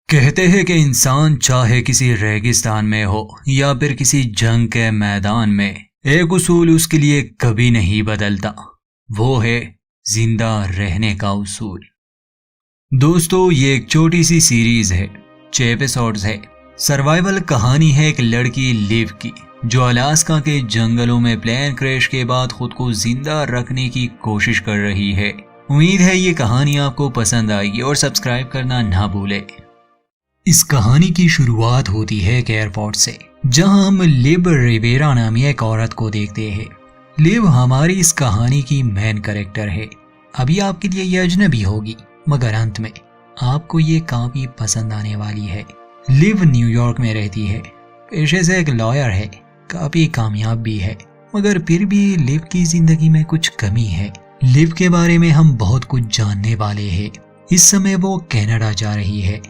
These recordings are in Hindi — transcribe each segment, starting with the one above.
कहते हैं कि इंसान चाहे किसी रेगिस्तान में हो या फिर किसी जंग के मैदान में, एक उसूल उसके लिए कभी नहीं बदलता। वो है जिंदा रहने का उसूल। दोस्तों, ये एक छोटी सी सीरीज है, 6 एपिसोड्स है। सर्वाइवल कहानी है एक लड़की लिव की, जो अलास्का के जंगलों में प्लेन क्रैश के बाद खुद को जिंदा रखने की कोशिश कर रही है। उम्मीद है ये कहानी आपको पसंद आएगी और सब्सक्राइब करना ना भूले। इस कहानी की शुरुआत होती है एक एयरपोर्ट से, जहां हम लिव रिवेरा नामी एक औरत को देखते हैं। लिव हमारी इस कहानी की मेन कैरेक्टर है। अभी आपके लिए ये अजनबी होगी, मगर अंत में आपको ये काफी पसंद आने वाली है। लिव न्यूयॉर्क में रहती है, पेशे से एक लॉयर है, काफी कामयाब भी है, मगर फिर भी लिव की जिंदगी में कुछ कमी है। लिव के बारे में हम बहुत कुछ जानने वाले हैं। इस समय वो कनाडा जा रही है।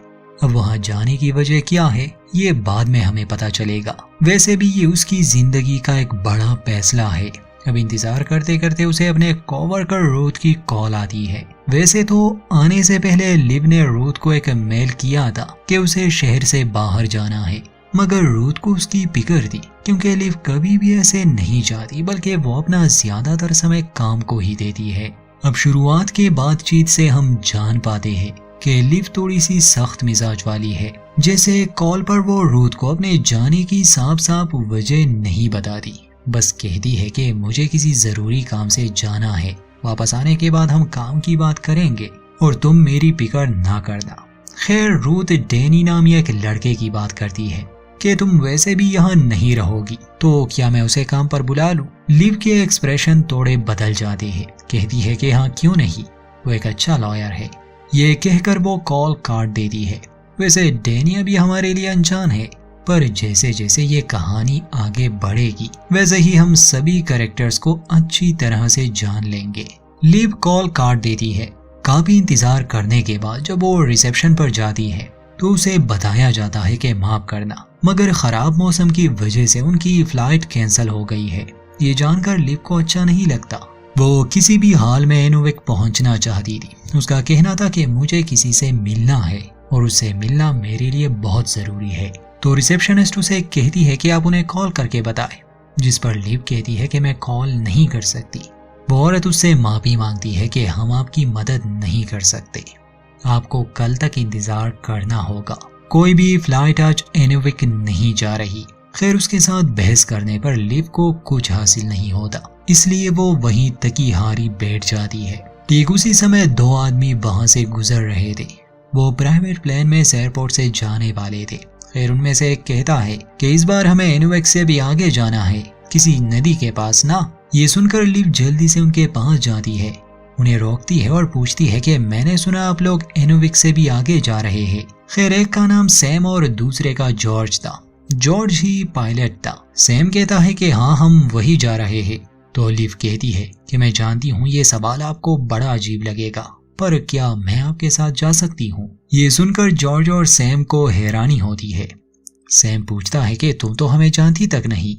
अब वहां जाने की वजह क्या है ये बाद में हमें पता चलेगा। वैसे भी ये उसकी जिंदगी का एक बड़ा फैसला है। अब इंतजार करते करते उसे अपने कोवर्कर रूथ की कॉल आती है। वैसे तो आने से पहले लिव ने रूथ को एक मेल किया था कि उसे शहर से बाहर जाना है, मगर रूथ को उसकी फिक्र थी, क्योंकि लिव कभी भी ऐसे नहीं जाती, बल्कि वो अपना ज्यादातर समय काम को ही देती है। अब शुरुआत के बातचीत से हम जान पाते हैं कि लिव थोड़ी सी सख्त मिजाज वाली है। जैसे कॉल पर वो रूथ को अपने जाने की साफ साफ वजह नहीं बताती, बस कहती है कि मुझे किसी जरूरी काम से जाना है, वापस आने के बाद हम काम की बात करेंगे और तुम मेरी फिक्र ना करना। खैर, रूथ डैनी नामी एक लड़के की बात करती है कि तुम वैसे भी यहाँ नहीं रहोगी, तो क्या मैं उसे काम पर बुला लूं? लिव के एक्सप्रेशन थोड़े बदल जाते हैं। कहती है कि हाँ, क्यों नहीं, वो एक अच्छा लॉयर है। ये कहकर वो कॉल काट देती है। वैसे डैनी अभी हमारे लिए अनजान है, पर जैसे जैसे ये कहानी आगे बढ़ेगी वैसे ही हम सभी कैरेक्टर्स को अच्छी तरह से जान लेंगे। लिव कॉल काट देती है। काफी इंतजार करने के बाद जब वो रिसेप्शन पर जाती है तो उसे बताया जाता है कि माफ करना, मगर खराब मौसम की वजह से उनकी फ्लाइट कैंसिल हो गई है। ये जानकर लिव को अच्छा नहीं लगता। वो किसी भी हाल में एनुविक पहुंचना चाहती थी। उसका कहना था कि मुझे किसी से मिलना है और उससे मिलना मेरे लिए बहुत जरूरी है। तो रिसेप्शनिस्ट उसे कहती है कि आप उन्हें कॉल करके बताएं, जिस पर लिव कहती है कि मैं कॉल नहीं कर सकती। वो औरत उससे माफी मांगती है कि हम आपकी मदद नहीं कर सकते, आपको कल तक इंतजार करना होगा। कोई भी फ्लाइट आज एनुविक नहीं जा रही। खैर, उसके साथ बहस करने पर लिव को कुछ हासिल नहीं होता, इसलिए वो वहीं तकी हारी बैठ जाती है। ठीक उसी समय 2 आदमी वहां से गुजर रहे थे। वो प्राइवेट प्लेन में एयरपोर्ट से जाने वाले थे। खैर, उनमें से एक कहता है कि इस बार हमें एनुविक से भी आगे जाना है, किसी नदी के पास ना। ये सुनकर लिव जल्दी से उनके पास जाती है, उन्हें रोकती है और पूछती है कि मैंने सुना आप लोग एनुविक से भी आगे जा रहे हैं। खैर, एक का नाम सैम और दूसरे का जॉर्ज था। जॉर्ज ही पायलट था। सैम कहता है कि हाँ, हम वही जा रहे हैं। तो लिव कहती है कि मैं जानती हूँ ये सवाल आपको बड़ा अजीब लगेगा, पर क्या मैं आपके साथ जा सकती हूँ? ये सुनकर जॉर्ज और सैम को हैरानी होती है। सैम पूछता है कि तुम तो हमें जानती तक नहीं,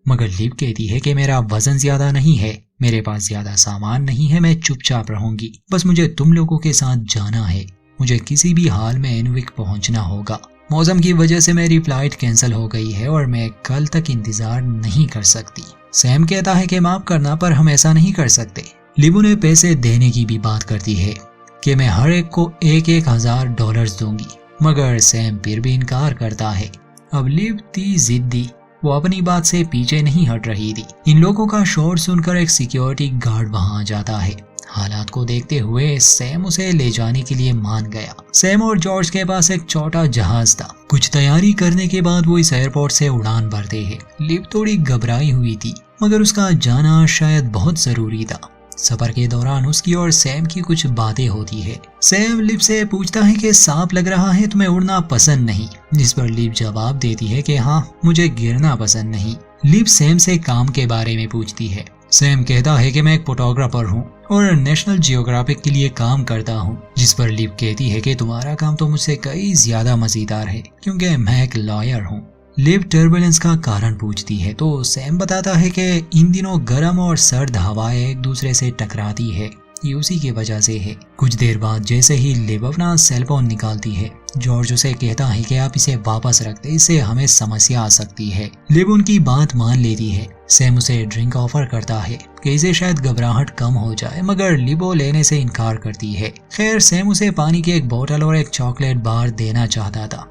मगर लिव कहती है कि मेरा वजन ज्यादा नहीं है, मेरे पास ज्यादा सामान नहीं है, मैं चुपचाप रहूंगी, बस मुझे तुम लोगों के साथ जाना है। मुझे किसी भी हाल में एनुविक पहुंचना होगा। मौसम की वजह से मेरी फ्लाइट कैंसिल हो गई है और मैं कल तक इंतजार नहीं कर सकती। सैम कहता है कि माफ करना, पर हम ऐसा नहीं कर सकते। लिव उन्हें पैसे देने की भी बात करती है कि मैं हर एक को $1,000 दूंगी, मगर सैम फिर भी इनकार करता है। अब लिव थी जिद्दी, वो अपनी बात से पीछे नहीं हट रही थी। इन लोगों का शोर सुनकर एक सिक्योरिटी गार्ड वहां आ जाता है। हालात को देखते हुए सैम उसे ले जाने के लिए मान गया। सैम और जॉर्ज के पास एक छोटा जहाज था। कुछ तैयारी करने के बाद वो इस एयरपोर्ट से उड़ान भरते हैं। लिव थोड़ी घबराई हुई थी, मगर उसका जाना शायद बहुत जरूरी था। सफर के दौरान उसकी और सैम की कुछ बातें होती है। सैम लिव से पूछता है कि सांप लग रहा है, तुम्हें उड़ना पसंद नहीं? जिस पर लिव जवाब देती है कि हाँ, मुझे गिरना पसंद नहीं। लिव सैम से काम के बारे में पूछती है। सैम कहता है कि मैं एक फोटोग्राफर हूँ और नेशनल जियोग्राफिक के लिए काम करता हूँ। जिस पर लिव कहती है कि तुम्हारा काम तो मुझसे कई ज्यादा मजेदार है, क्योंकि मैं एक लॉयर हूँ। लिव टर्बुलेंस का कारण पूछती है तो सैम बताता है कि इन दिनों गर्म और सर्द हवाएं एक दूसरे से टकराती है, ये उसी की वजह से है। कुछ देर बाद जैसे ही लिव अपना सेल फोन निकालती है, जॉर्ज उसे कहता है कि आप इसे वापस रख दे, इससे हमें समस्या आ सकती है। लिव उनकी बात मान लेती है। सैम उसे ड्रिंक ऑफर करता है कि इसे शायद घबराहट कम हो जाए, मगर लिव वो लेने से इनकार करती है। खैर सैम उसे पानी की एक बोतल और एक चॉकलेट बार देना चाहता था।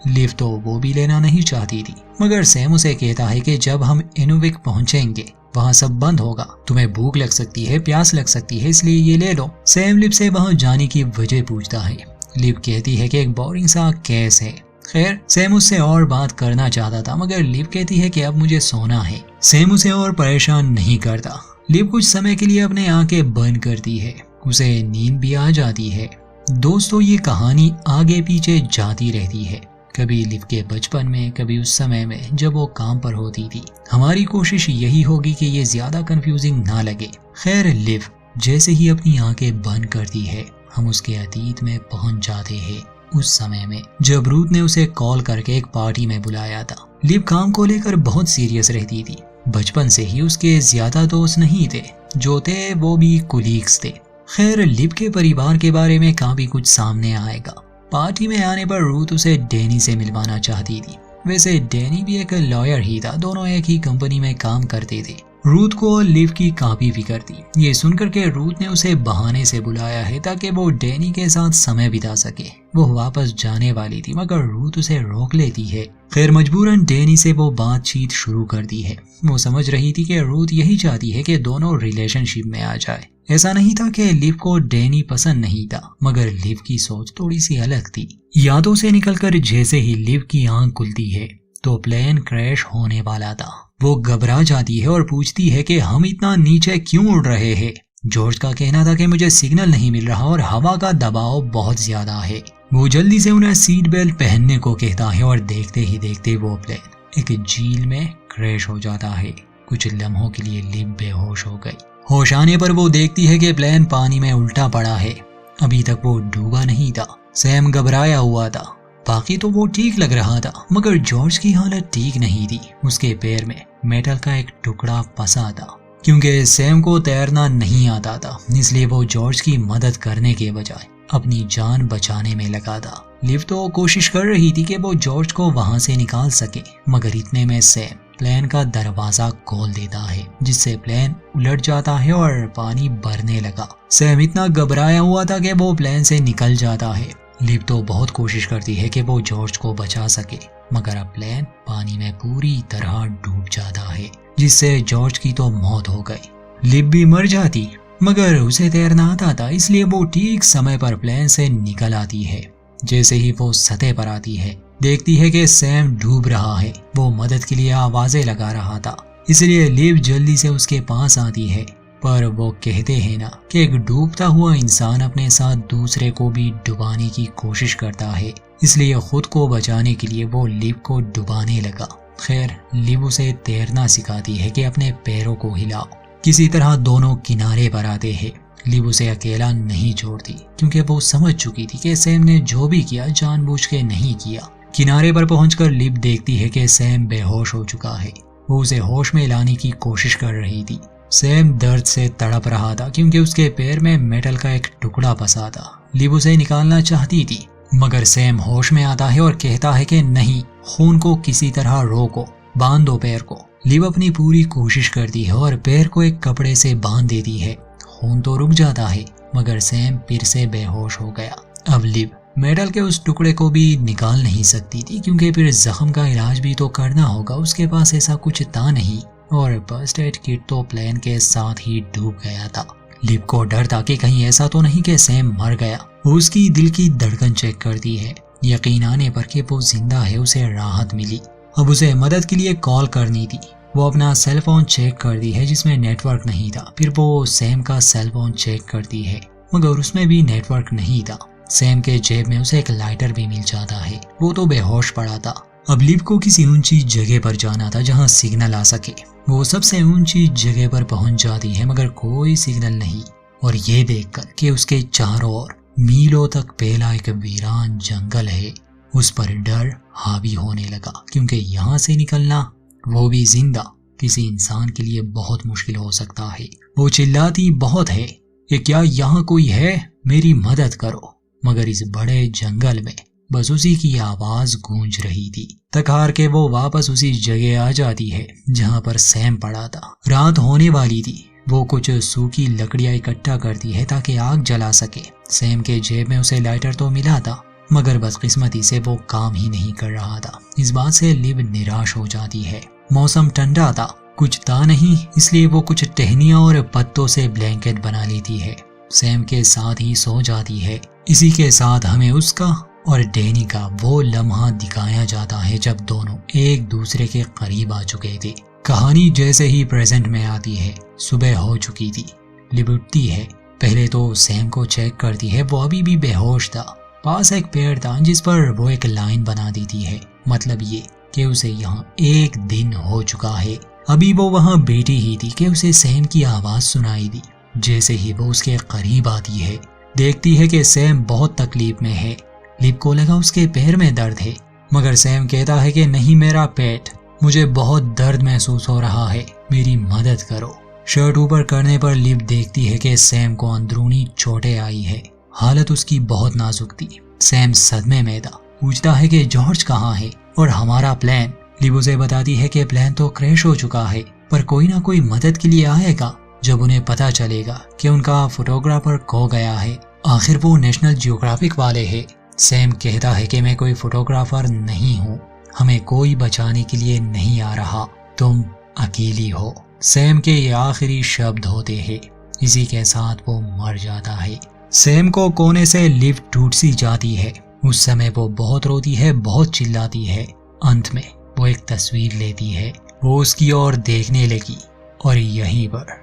लिव तो वो भी लेना नहीं चाहती थी, मगर सैम उसे कहता है कि जब हम इनुविक पहुंचेंगे वहाँ सब बंद होगा, तुम्हें भूख लग सकती है, प्यास लग सकती है, इसलिए ये ले लो। सैम लिव से वहाँ जाने की वजह पूछता है। लिव कहती है कि एक बोरिंग सा केस है। खैर सैम उससे और बात करना चाहता था, मगर लिव कहती है कि अब मुझे सोना है। सैम उसे और परेशान नहीं करता। लिव कुछ समय के लिए अपने आंखें बंद करती है, उसे नींद भी आ जाती है। दोस्तों ये कहानी आगे पीछे जाती रहती है, कभी लिव के बचपन में, कभी उस समय में जब वो काम पर होती थी। हमारी कोशिश यही होगी कि ये ज्यादा कंफ्यूजिंग ना लगे। खैर लिव जैसे ही अपनी आंखें बंद करती है, हम उसके अतीत में पहुंच जाते हैं, उस समय में जब रूथ ने उसे कॉल करके एक पार्टी में बुलाया था। लिव काम को लेकर बहुत सीरियस रहती थी। बचपन से ही उसके ज्यादा दोस्त नहीं थे, जो थे वो भी कुलीग्स थे। खैर लिव के परिवार के बारे में काफी कुछ सामने आएगा। पार्टी में आने पर रूथ उसे डैनी से मिलवाना चाहती थी। वैसे डैनी भी एक लॉयर ही था, दोनों एक ही कंपनी में काम करते थे। रूथ को लिव की काफी फिक्र थी। ये सुनकर के रूथ ने उसे बहाने से बुलाया है ताकि वो डैनी के साथ समय बिता सके। वो वापस जाने वाली थी, मगर रूथ उसे रोक लेती है। खैर मजबूरन डैनी से वो बातचीत शुरू कर दी है। वो समझ रही थी कि रूथ यही चाहती है कि दोनों रिलेशनशिप में आ जाए। ऐसा नहीं था कि लिव को डैनी पसंद नहीं था, मगर लिव की सोच थोड़ी सी अलग थी। यादों से निकलकर जैसे ही लिव की आंख खुलती है तो प्लेन क्रैश होने वाला था। वो घबरा जाती है और पूछती है कि हम इतना नीचे क्यों उड़ रहे हैं। जॉर्ज का कहना था कि मुझे सिग्नल नहीं मिल रहा और हवा का दबाव बहुत ज्यादा है। वो जल्दी से उन्हें सीट बेल्ट पहनने को कहता है और देखते ही देखते वो प्लेन एक झील में क्रैश हो जाता है। कुछ लम्हों के लिए लिव बेहोश हो गई। होश आने पर वो देखती है कि प्लेन पानी में उल्टा पड़ा है। अभी तक वो डूबा नहीं था। सैम घबराया हुआ था, बाकी तो वो ठीक लग रहा था, मगर जॉर्ज की हालत ठीक नहीं थी। उसके पैर में मेटल का एक टुकड़ा फंसा था। क्योंकि सैम को तैरना नहीं आता था, इसलिए वो जॉर्ज की मदद करने के बजाय अपनी जान बचाने में लगा था। लिव तो कोशिश कर रही थी कि वो जॉर्ज को वहां से निकाल सके, मगर इतने में सैम प्लेन का दरवाजा खोल देता है, जिससे प्लेन उलट जाता है और पानी भरने लगा। सैम इतना घबराया हुआ था कि वो प्लेन से निकल जाता है। लिव तो बहुत कोशिश करती है कि वो जॉर्ज को बचा सके, मगर अब प्लेन पानी में पूरी तरह डूब जाता है, जिससे जॉर्ज की तो मौत हो गई। लिव भी मर जाती, मगर उसे तैरना आता था, इसलिए वो ठीक समय पर प्लेन से निकल आती है। जैसे ही वो सतह पर आती है, देखती है कि सैम डूब रहा है। वो मदद के लिए आवाजें लगा रहा था, इसलिए लिव जल्दी से उसके पास आती है। पर वो कहते हैं ना कि एक डूबता हुआ इंसान अपने साथ दूसरे को भी डुबाने की कोशिश करता है, इसलिए खुद को बचाने के लिए वो लिव को डुबाने लगा। खैर लिव उसे तैरना सिखाती है कि अपने पैरों को हिलाओ। किसी तरह दोनों किनारे पर आते हैं। लिव उसे अकेला नहीं छोड़ती, क्योंकि वो समझ चुकी थी कि सैम ने जो भी किया जानबूझ के नहीं किया। किनारे पर पहुंचकर लिव देखती है कि सैम बेहोश हो चुका है। वो उसे होश में लाने की कोशिश कर रही थी। सैम दर्द से तड़प रहा था, क्योंकि उसके पैर में मेटल का एक टुकड़ा फंसा था। लिव उसे निकालना चाहती थी, मगर सैम होश में आता है और कहता है कि नहीं, खून को किसी तरह रोको, बांध दो पैर को। लिव अपनी पूरी कोशिश करती है और पैर को एक कपड़े से बांध देती है। खून तो रुक जाता है, मगर सैम फिर से बेहोश हो गया। अब लिव मेटल के उस टुकड़े को भी निकाल नहीं सकती थी, क्योंकि फिर जख्म का इलाज भी तो करना होगा। उसके पास ऐसा कुछ था नहीं, और फर्स्ट एड किट तो प्लेन के साथ ही डूब गया था। लिव को डर था कि कहीं ऐसा तो नहीं कि सैम मर गया। वो उसकी दिल की धड़कन चेक करती है। यकीन आने पर कि वो जिंदा है, उसे राहत मिली। अब उसे मदद के लिए कॉल करनी थी। वो अपना सेल फोन चेक करती है, जिसमें नेटवर्क नहीं था। फिर वो सैम का सेल फोन चेक करती है, मगर उसमें भी नेटवर्क नहीं था। सैम के जेब में उसे एक लाइटर भी मिल जाता है। वो तो बेहोश पड़ा था। अब लिव को किसी ऊंची जगह पर जाना था जहां सिग्नल आ सके। वो सबसे ऊंची जगह पर पहुंच जाती है, मगर कोई सिग्नल नहीं। और ये देखकर कि उसके चारों ओर मीलों तक फैला एक वीरान जंगल है, उस पर डर हावी होने लगा, क्योंकि यहाँ से निकलना, वो भी जिंदा, किसी इंसान के लिए बहुत मुश्किल हो सकता है। वो चिल्लाती बहुत है, ये क्या यहाँ कोई है? मेरी मदद करो। मगर इस बड़े जंगल में बस उसी की आवाज गूंज रही थी। थक हार के वो वापस उसी जगह आ जाती है जहाँ पर सैम पड़ा था। रात होने वाली थी। वो कुछ सूखी लकड़ियां इकट्ठा करती है ताकि आग जला सके। सैम के जेब में उसे लाइटर तो मिला था, मगर बदकिस्मती से वो काम ही नहीं कर रहा था। इस बात से लिव निराश हो जाती है। मौसम ठंडा था, कुछ था नहीं, इसलिए वो कुछ टहनियां और पत्तों से ब्लैंकेट बना लेती है। सैम के साथ ही सो जाती है। इसी के साथ हमें उसका और डैनी का वो लम्हा दिखाया जाता है जब दोनों एक दूसरे के करीब आ चुके थे। कहानी जैसे ही प्रेजेंट में आती है, सुबह हो चुकी थी। लिव उठती है। पहले तो सैम को चेक करती है, वो अभी भी बेहोश था। पास एक पेड़ था जिस पर वो एक लाइन बना देती है, मतलब ये कि उसे यहाँ 1 दिन हो चुका है। अभी वो वहाँ बैठी ही थी कि उसे सैम की आवाज सुनाई दी। जैसे ही वो उसके करीब आती है, देखती है कि सैम बहुत तकलीफ में है। लिव को लगा उसके पैर में दर्द है, मगर सैम कहता है कि नहीं, मेरा पेट, मुझे बहुत दर्द महसूस हो रहा है, मेरी मदद करो। शर्ट ऊपर करने पर लिव देखती है कि सैम को अंदरूनी चोटें आई है। हालत उसकी बहुत नाजुक थी। सैम सदमे में था। पूछता है कि जॉर्ज कहाँ है और हमारा प्लान। लिव उसे बताती है कि प्लान तो क्रैश हो चुका है, पर कोई ना कोई मदद के लिए आएगा जब उन्हें पता चलेगा कि उनका फोटोग्राफर खो गया है। आखिर वो नेशनल जियोग्राफिक वाले हैं। सैम कहता है कि मैं कोई फोटोग्राफर नहीं हूँ, हमें कोई बचाने के लिए नहीं आ रहा, तुम अकेली हो। सैम के ये आखिरी शब्द होते हैं। इसी के साथ वो मर जाता है। सैम को कोने से लिव टूट सी जाती है। उस समय वो बहुत रोती है, बहुत चिल्लाती है। अंत में वो एक तस्वीर लेती है, वो उसकी ओर देखने लगी, और यहीं पर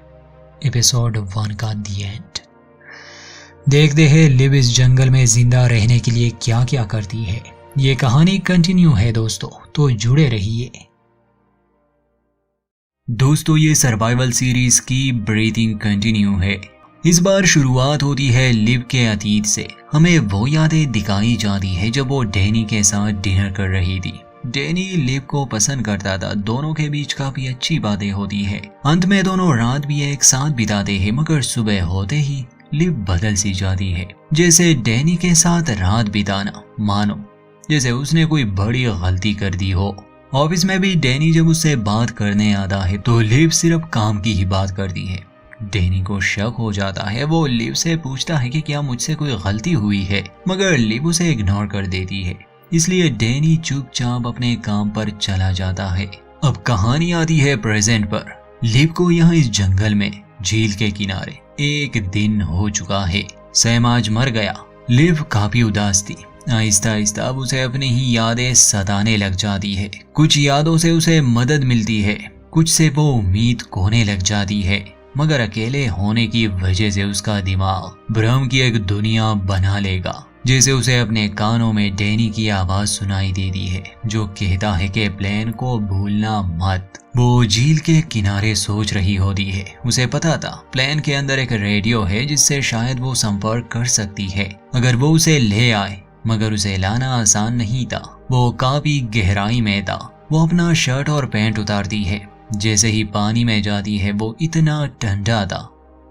एपिसोड 1 का दी एंड। देखते हैं लिव इस जंगल में जिंदा रहने के लिए क्या क्या करती है। ये कहानी कंटिन्यू है दोस्तों, तो जुड़े रहिए। दोस्तों, ये सर्वाइवल सीरीज की ब्रीथिंग कंटिन्यू है। इस बार शुरुआत होती है लिव के अतीत से। हमें वो यादें दिखाई जाती है जब वो डैनी के साथ डिनर कर रही थी। डैनी लिव को पसंद करता था, दोनों के बीच काफी अच्छी बातें होती है। अंत में दोनों रात भी एक साथ बिताते हैं, मगर सुबह होते ही लिव बदल सी जाती है। जैसे डैनी के साथ रात बिताना मानो जैसे उसने कोई बड़ी गलती कर दी हो। ऑफिस में भी डैनी जब उससे बात करने आता है तो लिव सिर्फ काम की ही बात करती है। डैनी को शक हो जाता है। वो लिव से पूछता है कि क्या मुझसे कोई गलती हुई है, मगर लिव उसे इग्नोर कर देती है। इसलिए डैनी चुपचाप अपने काम पर चला जाता है। अब कहानी आती है प्रेजेंट पर। लिव को यहाँ इस जंगल में झील के किनारे 1 दिन हो चुका है। सैम आज मर गया। लिव काफी उदास थी। आहिस्ता आहिस्ता अब उसे अपनी ही यादें सताने लग जाती है। कुछ यादों से उसे मदद मिलती है, कुछ से वो उम्मीद खोने लग जाती है, मगर अकेले होने की वजह से उसका दिमाग भ्रम की एक दुनिया बना लेगा। जैसे उसे अपने कानों में डैनी की आवाज सुनाई देती है, जो कहता है कि प्लान को भूलना मत। वो झील के किनारे सोच रही होती है। उसे पता था प्लान के अंदर एक रेडियो है जिससे शायद वो संपर्क कर सकती है अगर वो उसे ले आए, मगर उसे लाना आसान नहीं था। वो काफी गहराई में था। वो अपना शर्ट और पैंट उतारती है। जैसे ही पानी में जाती है वो इतना ठंडा था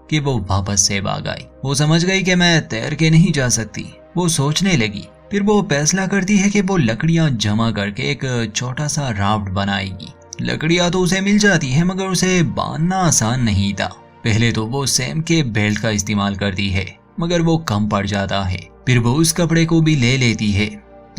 कि वो वापस से भाग आई। वो समझ गई कि मैं तैर के नहीं जा सकती। वो सोचने लगी। फिर वो फैसला करती है कि वो लकड़ियां जमा करके एक छोटा सा राफ्ट बनाएगी। लकड़ियां तो उसे मिल जाती है, मगर उसे बांधना आसान नहीं था। पहले तो वो सैम के बेल्ट का इस्तेमाल करती है, मगर वो कम पड़ जाता है। फिर वो उस कपड़े को भी ले लेती है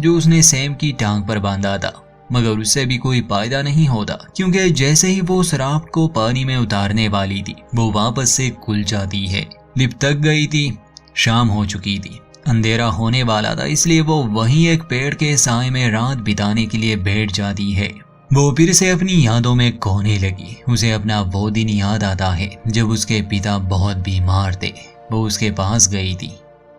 जो उसने सैम की टांग पर बांधा था, मगर उससे भी कोई फायदा नहीं होता, क्योंकि जैसे ही वो उस राफ्ट को पानी में उतारने वाली थी वो वापस से खुल जाती है। लिव थक गई थी। शाम हो चुकी थी, अंधेरा होने वाला था, इसलिए वो वहीं एक पेड़ के साए में रात बिताने के लिए बैठ जाती है। वो फिर से अपनी यादों में खोने लगी। उसे अपना वो दिन याद आता है जब उसके पिता बहुत बीमार थे। वो उसके पास गई थी,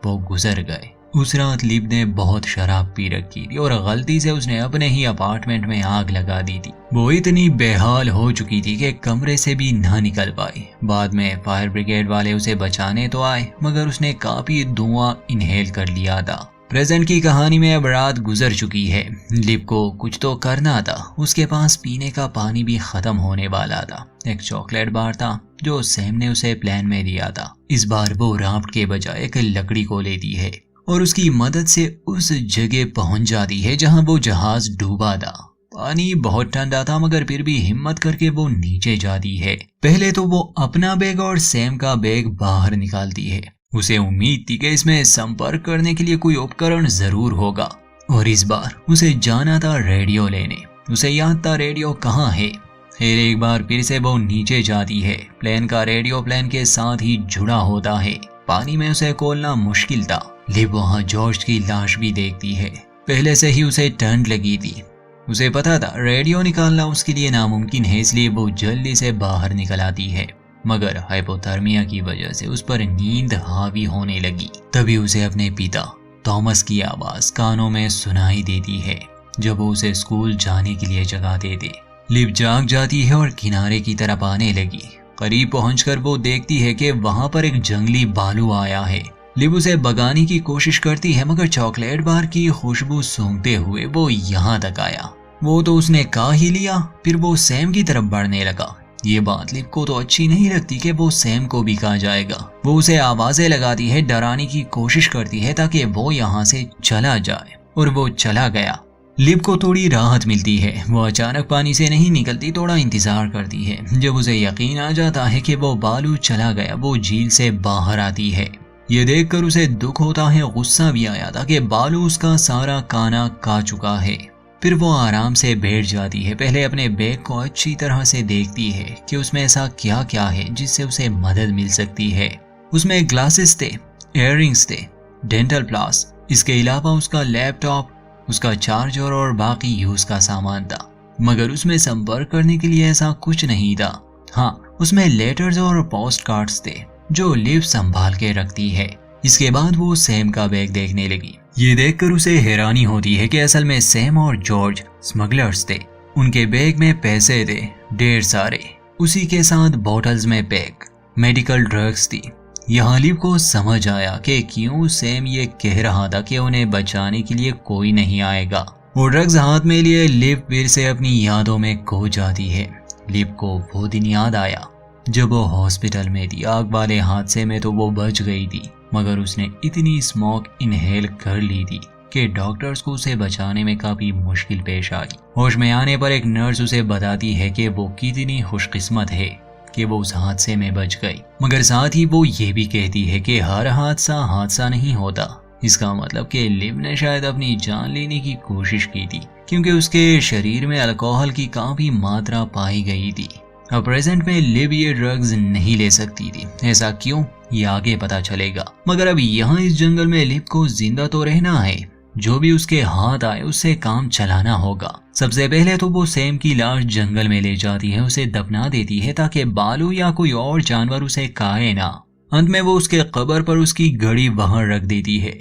वो गुजर गए। उस रात लिव ने बहुत शराब पी रखी थी और गलती से उसने अपने ही अपार्टमेंट में आग लगा दी थी। वो इतनी बेहाल हो चुकी थी कि कमरे से भी ना निकल पाई। बाद में फायर ब्रिगेड वाले उसे बचाने तो आए, मगर उसने काफी धुआं इनहेल कर लिया था। प्रेजेंट की कहानी में अब रात गुजर चुकी है। लिव को कुछ तो करना था। उसके पास पीने का पानी भी खत्म होने वाला था। एक चॉकलेट बार था जो सैम ने उसे प्लान में दिया था। इस बार वो राफ्ट के बजाय एक लकड़ी को लेती है और उसकी मदद से उस जगह पहुंच जाती है जहां वो जहाज डूबा था। पानी बहुत ठंडा था मगर फिर भी हिम्मत करके वो नीचे जाती है। पहले तो वो अपना बैग और सैम का बैग बाहर निकालती है। उसे उम्मीद थी कि इसमें संपर्क करने के लिए कोई उपकरण जरूर होगा और इस बार उसे जाना था रेडियो लेने। उसे याद था रेडियो कहाँ है। फिर एक बार फिर से वो नीचे जाती है। प्लेन का रेडियो प्लेन के साथ ही जुड़ा होता है। पानी में उसे खोलना मुश्किल था। लिव वहाँ जॉर्ज की लाश भी देखती है। पहले से ही उसे ठंड लगी थी। उसे पता था रेडियो निकालना उसके लिए नामुमकिन है, इसलिए वो जल्दी से बाहर निकल आती है मगर हाइपोथर्मिया की वजह से उस पर नींद हावी होने लगी। तभी उसे अपने पिता थॉमस की आवाज कानों में सुनाई देती है जब वो उसे स्कूल जाने के लिए जगाते थे। लिव जाग जाती है और किनारे की तरफ आने लगी। करीब पहुंचकर वो देखती है कि वहां पर एक जंगली भालू आया है। लिव उसे भगाने की कोशिश करती है मगर चॉकलेट बार की खुशबू सूंघते हुए वो यहाँ तक आया। वो तो उसने खा ही लिया। फिर वो सैम की तरफ बढ़ने लगा। ये बात लिव को तो अच्छी नहीं लगती कि वो सैम को भी खा जाएगा। वो उसे आवाजें लगाती है, डराने की कोशिश करती है ताकि वो यहाँ से चला जाए और वो चला गया। लिव को थोड़ी राहत मिलती है। वो अचानक पानी से नहीं निकलती, थोड़ा इंतजार करती है। जब उसे यकीन आ जाता है कि वो भालू चला गया, वो झील से बाहर आती है। ये देखकर उसे दुख होता है, गुस्सा भी आया था कि भालू उसका सारा खाना खा चुका है। फिर वो आराम से बैठ जाती है। पहले अपने बैग को अच्छी तरह से देखती है कि उसमें ऐसा क्या क्या है जिससे उसे मदद मिल सकती है। उसमें ग्लासेस थे, इयररिंग्स थे, डेंटल फ्लॉस, इसके अलावा उसका लैपटॉप, उसका चार्जर और बाकी यूज का सामान था। मगर उसमें संपर्क करने के लिए ऐसा कुछ नहीं था। हाँ, उसमें लेटर्स और पोस्ट कार्ड्स थे जो लिव संभाल के रखती है। इसके बाद वो सैम का बैग देखने लगी। ये देखकर उसे हैरानी होती है कि असल में सैम और जॉर्ज स्मगलर्स थे। उनके बैग में पैसे थे ढेर सारे, उसी के साथ बॉटल्स में पैक मेडिकल ड्रग्स थी। यहाँ लिव को समझ आया कि क्यों सैम ये कह रहा था कि उन्हें बचाने के लिए कोई नहीं आएगा। वो ड्रग्स हाथ में लिए लिव फिर से अपनी यादों में खो जाती है। लिव को वो दिन याद आया जब वो हॉस्पिटल में थी। आग वाले हादसे में तो वो बच गई थी मगर उसने इतनी स्मोक इनहेल कर ली थी कि डॉक्टर्स को उसे बचाने में काफी मुश्किल पेश आई। होश में आने पर एक नर्स उसे बताती है कि वो कितनी खुशकिस्मत है कि वो उस हादसे में बच गई। मगर साथ ही वो ये भी कहती है कि हर हादसा नहीं होता। इसका मतलब कि लिव ने शायद अपनी जान लेने की कोशिश की थी क्योंकि उसके शरीर में अल्कोहल की काफी मात्रा पाई गई थी। अब प्रेजेंट में लिव ये ड्रग्स नहीं ले सकती थी। ऐसा क्यों, ये आगे पता चलेगा। मगर अब यहाँ इस जंगल में लिव को जिंदा तो रहना है। जो भी उसके हाथ आए उससे काम चलाना होगा। सबसे पहले तो वो सैम की लाश जंगल में ले जाती है, उसे दफना देती है ताकि भालू या कोई और जानवर उसे खाए ना। अंत में वो उसके कब्र पर उसकी घड़ी वहां रख देती है।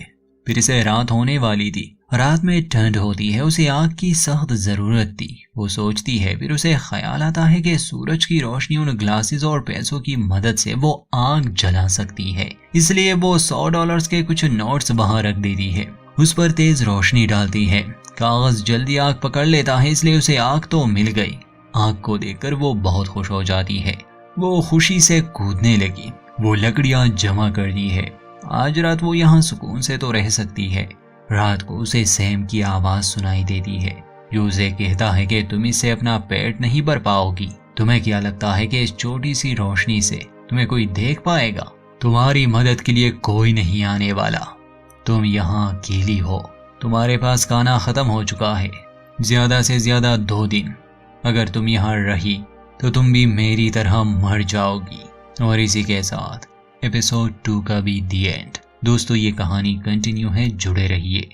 फिर से रात होने वाली थी। रात में ठंड होती है, उसे आग की सख्त जरूरत थी। वो सोचती है, फिर उसे ख्याल आता है कि सूरज की रोशनी उन ग्लासेस और पैसों की मदद से वो आग जला सकती है। इसलिए वो $100 के कुछ नोट्स वहां रख देती है। उस पर तेज रोशनी डालती है। कागज जल्दी आग पकड़ लेता है, इसलिए उसे आग तो मिल गई। आग को देखकर वो बहुत खुश हो जाती है। वो खुशी से कूदने लगी। वो लकड़ियां जमा कर दी है। आज रात वो यहाँ सुकून से तो रह सकती है। रात को उसे सैम की आवाज सुनाई देती है जो उसे कहता है कि तुम इससे अपना पेट नहीं भर पाओगी। तुम्हें क्या लगता है कि इस छोटी सी रोशनी से तुम्हें कोई देख पाएगा? तुम्हारी मदद के लिए कोई नहीं आने वाला। तुम यहाँ अकेली हो। तुम्हारे पास खाना खत्म हो चुका है। ज्यादा से ज्यादा 2 दिन। अगर तुम यहाँ रही तो तुम भी मेरी तरह मर जाओगी। और इसी के साथ एपिसोड 2 का भी दी एंड। दोस्तों, ये कहानी कंटिन्यू है, जुड़े रहिए।